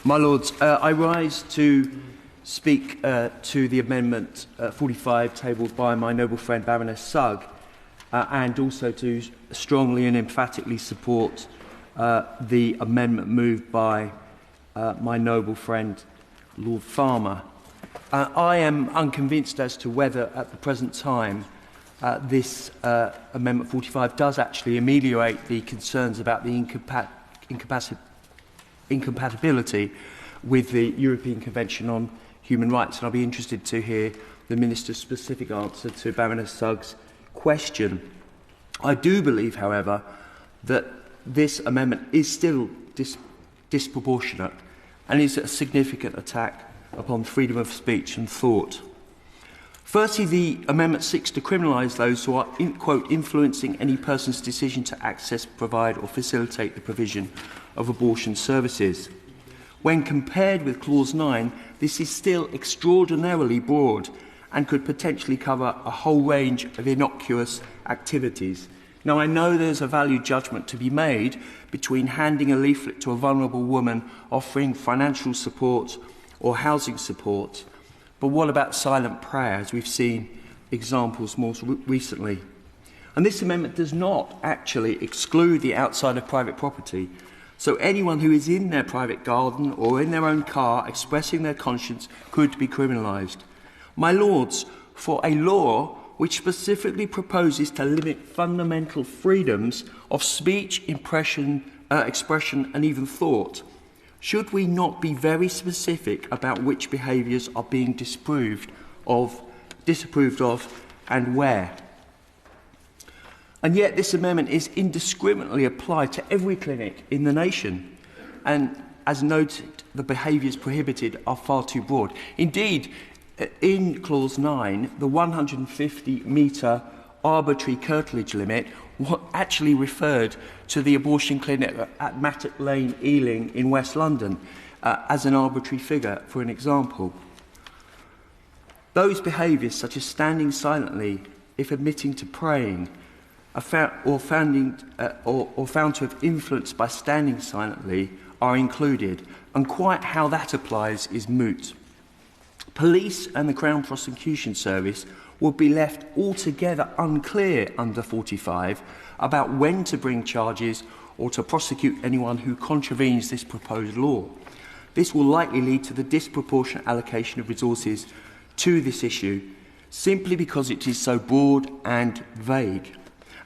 My Lords, I rise to speak to the Amendment 45 tabled by my noble friend Baroness Sugg, and also to strongly and emphatically support the amendment moved by my noble friend Lord Farmer. I am unconvinced as to whether at the present time this Amendment 45 does actually ameliorate the concerns about the incompatibility with the European Convention on Human Rights, and I'll be interested to hear the Minister's specific answer to Baroness Sugg's question. I do believe, however, that this amendment is still disproportionate and is a significant attack upon freedom of speech and thought. Firstly, the amendment seeks to criminalise those who are, quote, influencing any person's decision to access, provide or facilitate the provision of abortion services. When compared with Clause 9, this is still extraordinarily broad and could potentially cover a whole range of innocuous activities. Now, I know there's a value judgment to be made between handing a leaflet to a vulnerable woman, offering financial support or housing support, but what about silent prayer, as we've seen examples more recently? And this amendment does not actually exclude the outside of private property. So anyone who is in their private garden or in their own car expressing their conscience could be criminalised. My Lords, for a law which specifically proposes to limit fundamental freedoms of speech, expression and even thought, should we not be very specific about which behaviours are being disapproved of and where? And yet this amendment is indiscriminately applied to every clinic in the nation. And as noted, the behaviours prohibited are far too broad. Indeed, in Clause 9, the 150-metre arbitrary curtilage limit actually referred to the abortion clinic at Mattock Lane, Ealing in West London as an arbitrary figure, for an example. Those behaviours, such as standing silently if admitting to praying, are found to have influenced by standing silently, are included, and quite how that applies is moot. Police and the Crown Prosecution Service would be left altogether unclear under 45 about when to bring charges or to prosecute anyone who contravenes this proposed law. This will likely lead to the disproportionate allocation of resources to this issue, simply because it is so broad and vague.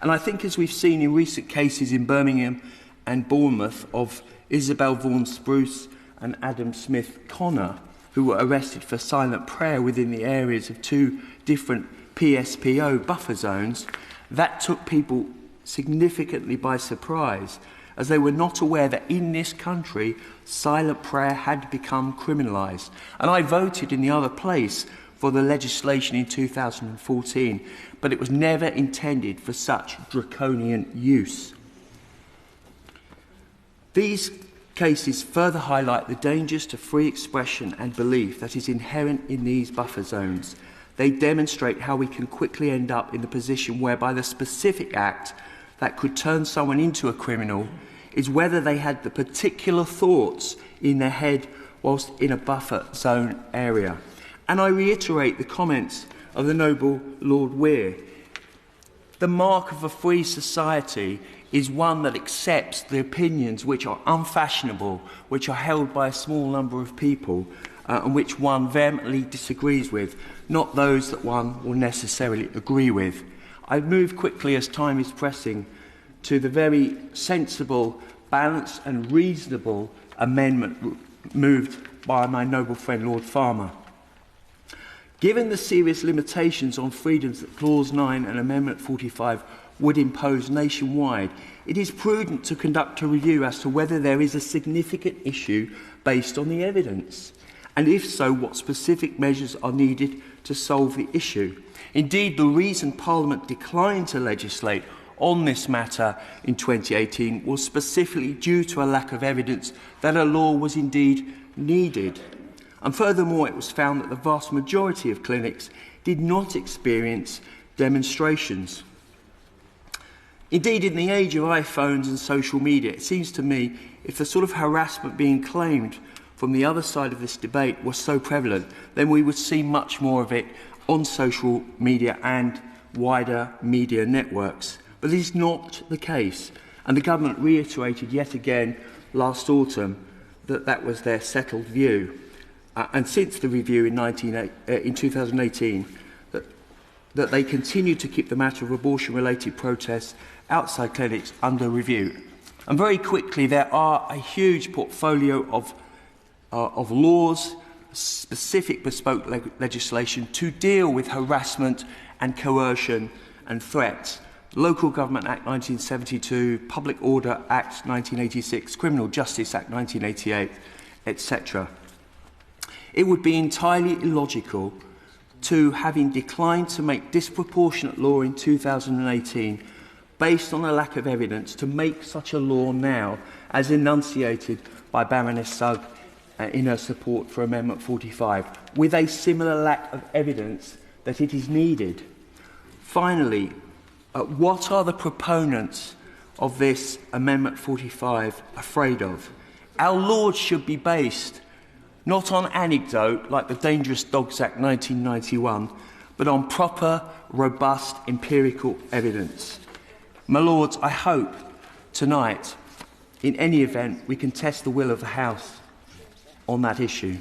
And I think, as we've seen in recent cases in Birmingham and Bournemouth of Isabel Vaughan Spruce and Adam Smith Connor, who were arrested for silent prayer within the areas of two different PSPO buffer zones, that took people significantly by surprise, as they were not aware that in this country silent prayer had become criminalised. And I voted in the other place for the legislation in 2014, but it was never intended for such draconian use. These cases further highlight the dangers to free expression and belief that is inherent in these buffer zones. They demonstrate how we can quickly end up in the position whereby the specific act that could turn someone into a criminal is whether they had the particular thoughts in their head whilst in a buffer zone area. And I reiterate the comments of the noble Lord Weir. The mark of a free society is one that accepts the opinions which are unfashionable, which are held by a small number of people, and which one vehemently disagrees with, not those that one will necessarily agree with. I move quickly, as time is pressing, to the very sensible, balanced and reasonable amendment moved by my noble friend Lord Farmer. Given the serious limitations on freedoms that Clause 9 and Amendment 45 would impose nationwide, it is prudent to conduct a review as to whether there is a significant issue based on the evidence, and if so, what specific measures are needed to solve the issue. Indeed, the reason Parliament declined to legislate on this matter in 2018 was specifically due to a lack of evidence that a law was indeed needed. And furthermore, it was found that the vast majority of clinics did not experience demonstrations. Indeed, in the age of iPhones and social media, it seems to me if the sort of harassment being claimed from the other side of this debate was so prevalent, then we would see much more of it on social media and wider media networks. But this is not the case, and the government reiterated yet again last autumn that that was their settled view. And since the review in 2018, that they continue to keep the matter of abortion-related protests outside clinics under review. And very quickly, there are a huge portfolio of laws, specific bespoke legislation to deal with harassment and coercion and threats. Local Government Act 1972, Public Order Act 1986, Criminal Justice Act 1988, etc. It would be entirely illogical to, having declined to make disproportionate law in 2018 based on a lack of evidence, to make such a law now, as enunciated by Baroness Sugg in her support for Amendment 45, with a similar lack of evidence that it is needed. Finally, what are the proponents of this Amendment 45 afraid of? Our laws should be based not on anecdote, like the Dangerous Dogs Act 1991, but on proper, robust, empirical evidence. My Lords, I hope tonight, in any event, we can test the will of the House on that issue.